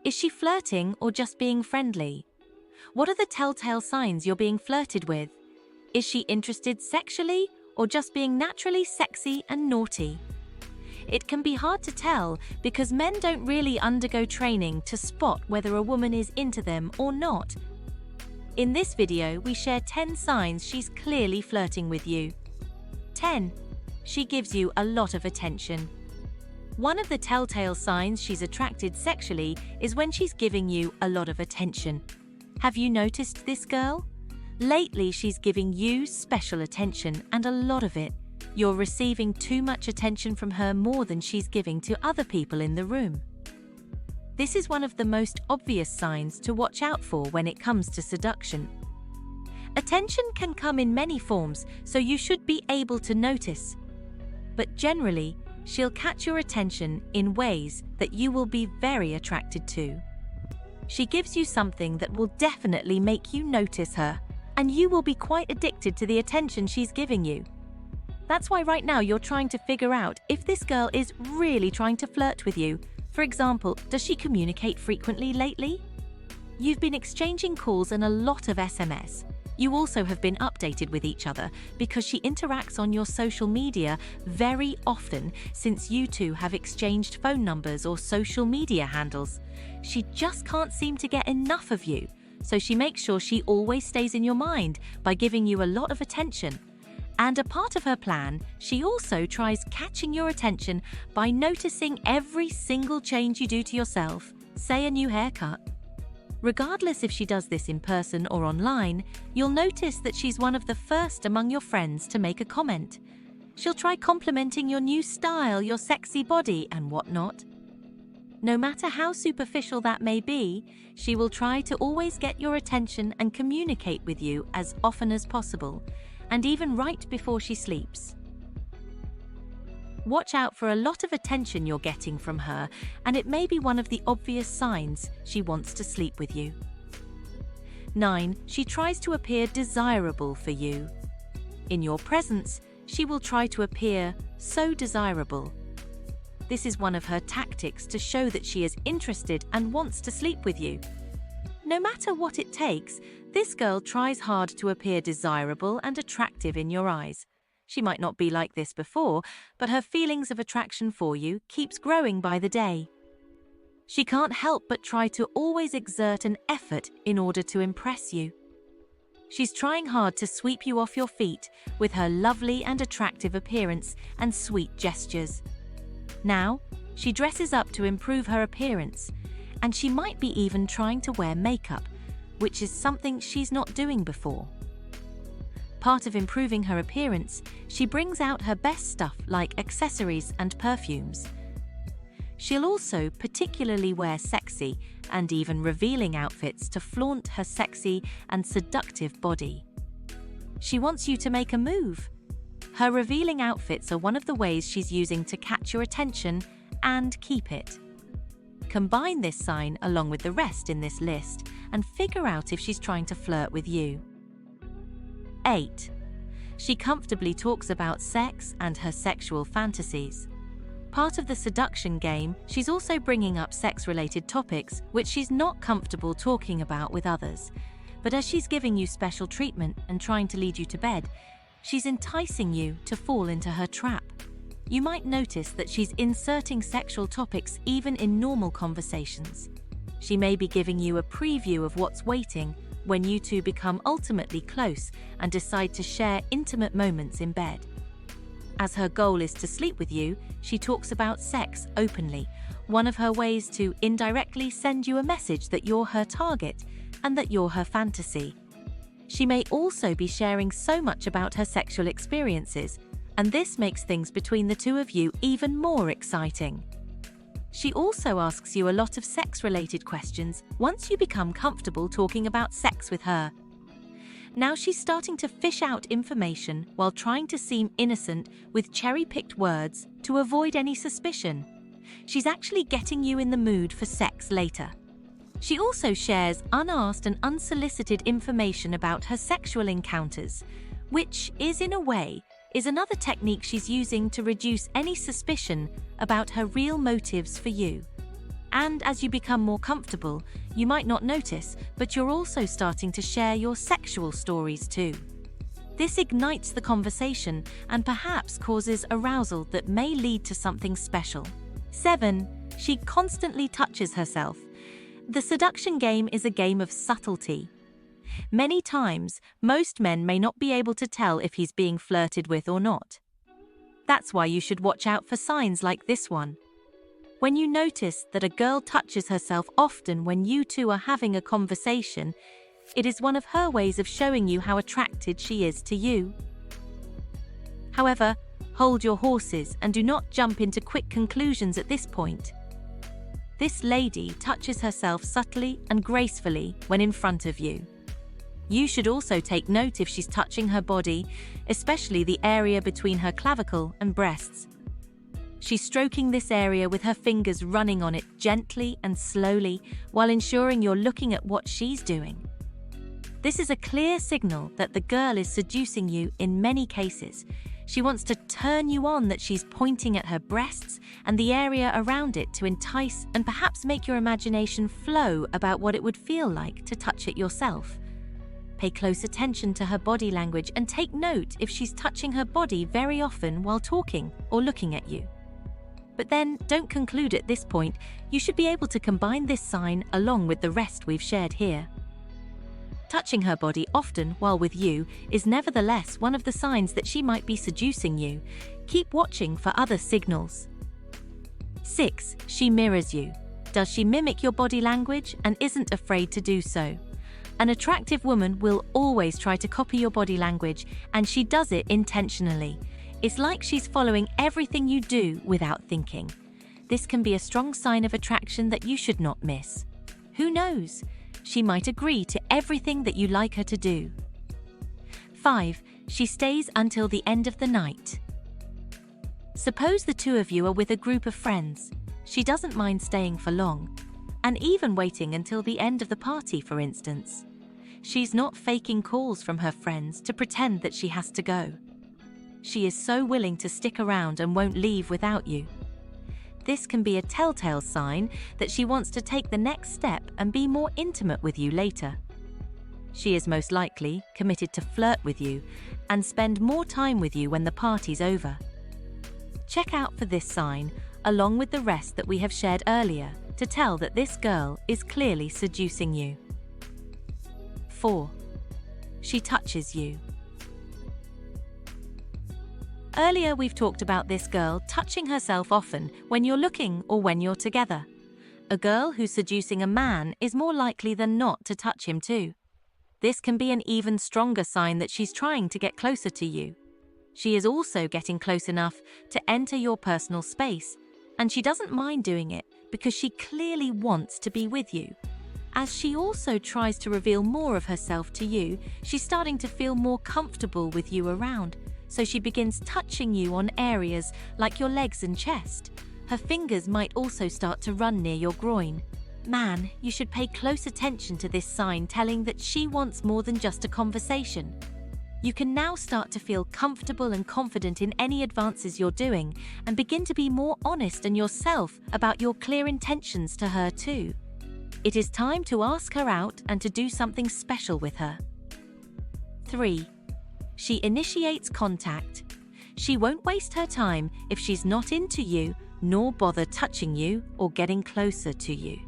Is she flirting or just being friendly? What are the telltale signs you're being flirted with? Is she interested sexually or just being naturally sexy and naughty? It can be hard to tell because men don't really undergo training to spot whether a woman is into them or not. In this video, we share 10 signs she's clearly flirting with you. 10. She gives you a lot of attention. One of the telltale signs she's attracted sexually is when she's giving you a lot of attention. Have you noticed this girl? Lately, she's giving you special attention and a lot of it. You're receiving too much attention from her, more than she's giving to other people in the room. This is one of the most obvious signs to watch out for when it comes to seduction. Attention can come in many forms, so you should be able to notice. But generally, she'll catch your attention in ways that you will be very attracted to. She gives you something that will definitely make you notice her, and you will be quite addicted to the attention she's giving you. That's why right now you're trying to figure out if this girl is really trying to flirt with you. For example, does she communicate frequently lately? You've been exchanging calls and a lot of SMS. You also have been updated with each other because she interacts on your social media very often, since you two have exchanged phone numbers or social media handles. She just can't seem to get enough of you, so she makes sure she always stays in your mind by giving you a lot of attention. And a part of her plan, she also tries catching your attention by noticing every single change you do to yourself, say a new haircut. Regardless if she does this in person or online, you'll notice that she's one of the first among your friends to make a comment. She'll try complimenting your new style, your sexy body, and whatnot. No matter how superficial that may be, she will try to always get your attention and communicate with you as often as possible, and even right before she sleeps. Watch out for a lot of attention you're getting from her, and it may be one of the obvious signs she wants to sleep with you. 9. She tries to appear desirable for you. In your presence, she will try to appear so desirable. This is one of her tactics to show that she is interested and wants to sleep with you. No matter what it takes, this girl tries hard to appear desirable and attractive in your eyes. She might not be like this before, but her feelings of attraction for you keeps growing by the day. She can't help but try to always exert an effort in order to impress you. She's trying hard to sweep you off your feet with her lovely and attractive appearance and sweet gestures. Now, she dresses up to improve her appearance, and she might be even trying to wear makeup, which is something she's not doing before. Part of improving her appearance, she brings out her best stuff like accessories and perfumes. She'll also particularly wear sexy and even revealing outfits to flaunt her sexy and seductive body. She wants you to make a move. Her revealing outfits are one of the ways she's using to catch your attention and keep it. Combine this sign along with the rest in this list and figure out if she's trying to flirt with you. 8. She comfortably talks about sex and her sexual fantasies. Part of the seduction game, she's also bringing up sex-related topics which she's not comfortable talking about with others. But as she's giving you special treatment and trying to lead you to bed, she's enticing you to fall into her trap. You might notice that she's inserting sexual topics even in normal conversations. She may be giving you a preview of what's waiting when you two become ultimately close and decide to share intimate moments in bed. As her goal is to sleep with you, she talks about sex openly, one of her ways to indirectly send you a message that you're her target and that you're her fantasy. She may also be sharing so much about her sexual experiences, and this makes things between the two of you even more exciting. She also asks you a lot of sex-related questions once you become comfortable talking about sex with her. Now she's starting to fish out information while trying to seem innocent with cherry-picked words to avoid any suspicion. She's actually getting you in the mood for sex later. She also shares unasked and unsolicited information about her sexual encounters, which is, in a way, another technique she's using to reduce any suspicion about her real motives for you. And as you become more comfortable, you might not notice, but you're also starting to share your sexual stories too. This ignites the conversation and perhaps causes arousal that may lead to something special. 7. She constantly touches herself. The seduction game is a game of subtlety. Many times, most men may not be able to tell if he's being flirted with or not. That's why you should watch out for signs like this one. When you notice that a girl touches herself often when you two are having a conversation, it is one of her ways of showing you how attracted she is to you. However, hold your horses and do not jump into quick conclusions at this point. This lady touches herself subtly and gracefully when in front of you. You should also take note if she's touching her body, especially the area between her clavicle and breasts. She's stroking this area with her fingers running on it gently and slowly while ensuring you're looking at what she's doing. This is a clear signal that the girl is seducing you in many cases. She wants to turn you on that she's pointing at her breasts and the area around it to entice and perhaps make your imagination flow about what it would feel like to touch it yourself. Pay close attention to her body language and take note if she's touching her body very often while talking or looking at you. But then, don't conclude at this point. You should be able to combine this sign along with the rest we've shared here. Touching her body often while with you is nevertheless one of the signs that she might be seducing you. Keep watching for other signals. 6. She mirrors you. Does she mimic your body language and isn't afraid to do so? An attractive woman will always try to copy your body language, and she does it intentionally. It's like she's following everything you do without thinking. This can be a strong sign of attraction that you should not miss. Who knows? She might agree to everything that you like her to do. 5. She stays until the end of the night. Suppose the two of you are with a group of friends. She doesn't mind staying for long, and even waiting until the end of the party, for instance. She's not faking calls from her friends to pretend that she has to go. She is so willing to stick around and won't leave without you. This can be a telltale sign that she wants to take the next step and be more intimate with you later. She is most likely committed to flirt with you and spend more time with you when the party's over. Check out for this sign, along with the rest that we have shared earlier, to tell that this girl is clearly seducing you. 4. She touches you. Earlier we've talked about this girl touching herself often when you're looking or when you're together. A girl who's seducing a man is more likely than not to touch him too. This can be an even stronger sign that she's trying to get closer to you. She is also getting close enough to enter your personal space, and she doesn't mind doing it because she clearly wants to be with you. As she also tries to reveal more of herself to you, she's starting to feel more comfortable with you around, so she begins touching you on areas like your legs and chest. Her fingers might also start to run near your groin. Man, you should pay close attention to this sign telling that she wants more than just a conversation. You can now start to feel comfortable and confident in any advances you're doing and begin to be more honest and yourself about your clear intentions to her too. It is time to ask her out and to do something special with her. 3. She initiates contact. She won't waste her time if she's not into you, nor bother touching you or getting closer to you.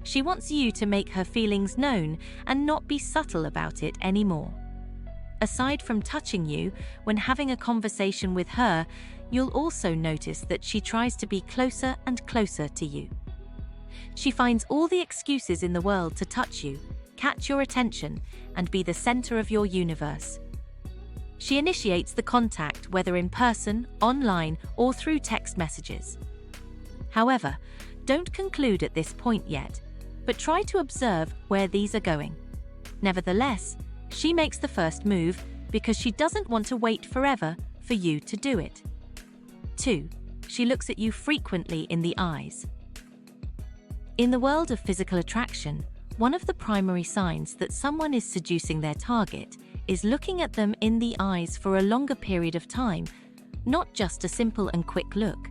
She wants you to make her feelings known and not be subtle about it anymore. Aside from touching you, when having a conversation with her, you'll also notice that she tries to be closer and closer to you. She finds all the excuses in the world to touch you, catch your attention, and be the center of your universe. She initiates the contact whether in person, online, or through text messages. However, don't conclude at this point yet, but try to observe where these are going. Nevertheless, she makes the first move because she doesn't want to wait forever for you to do it. 2. She looks at you frequently in the eyes. In the world of physical attraction, one of the primary signs that someone is seducing their target is looking at them in the eyes for a longer period of time, not just a simple and quick look.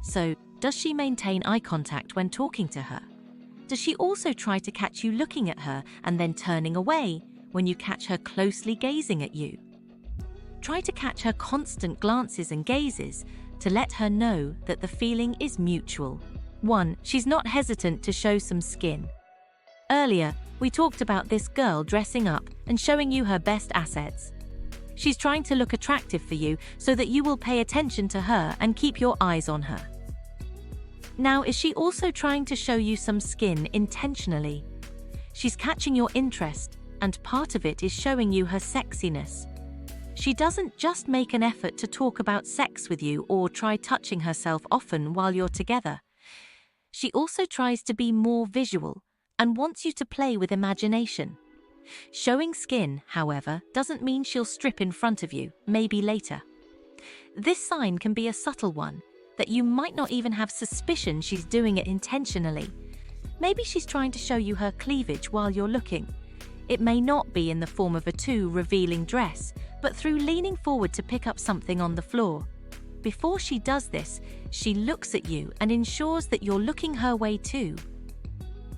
So, Does she maintain eye contact when talking to her? Does she also try to catch you looking at her and then turning away when you catch her closely gazing at you? Try to catch her constant glances and gazes to let her know that the feeling is mutual. 1. She's not hesitant to show some skin. Earlier, we talked about this girl dressing up and showing you her best assets. She's trying to look attractive for you so that you will pay attention to her and keep your eyes on her. Now, is she also trying to show you some skin intentionally? She's catching your interest, and part of it is showing you her sexiness. She doesn't just make an effort to talk about sex with you or try touching herself often while you're together. She also tries to be more visual and wants you to play with imagination. Showing skin, however, doesn't mean she'll strip in front of you, maybe later. This sign can be a subtle one, that you might not even have suspicion she's doing it intentionally. Maybe she's trying to show you her cleavage while you're looking. It may not be in the form of a too revealing dress, but through leaning forward to pick up something on the floor. Before she does this, she looks at you and ensures that you're looking her way too.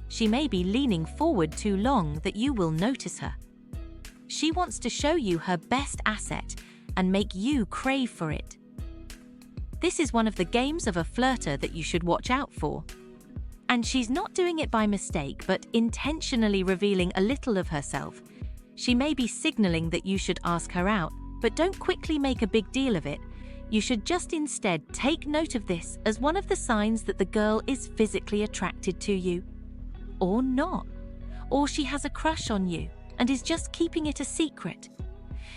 She may be leaning forward too long that you will notice her. She wants to show you her best asset and make you crave for it. This is one of the games of a flirter that you should watch out for. And she's not doing it by mistake, but intentionally revealing a little of herself. She may be signaling that you should ask her out, but don't quickly make a big deal of it. You should just instead take note of this as one of the signs that the girl is physically attracted to you. Or not. Or she has a crush on you and is just keeping it a secret.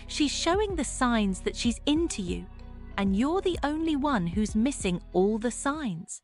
She's showing the signs that she's into you, and you're the only one who's missing all the signs.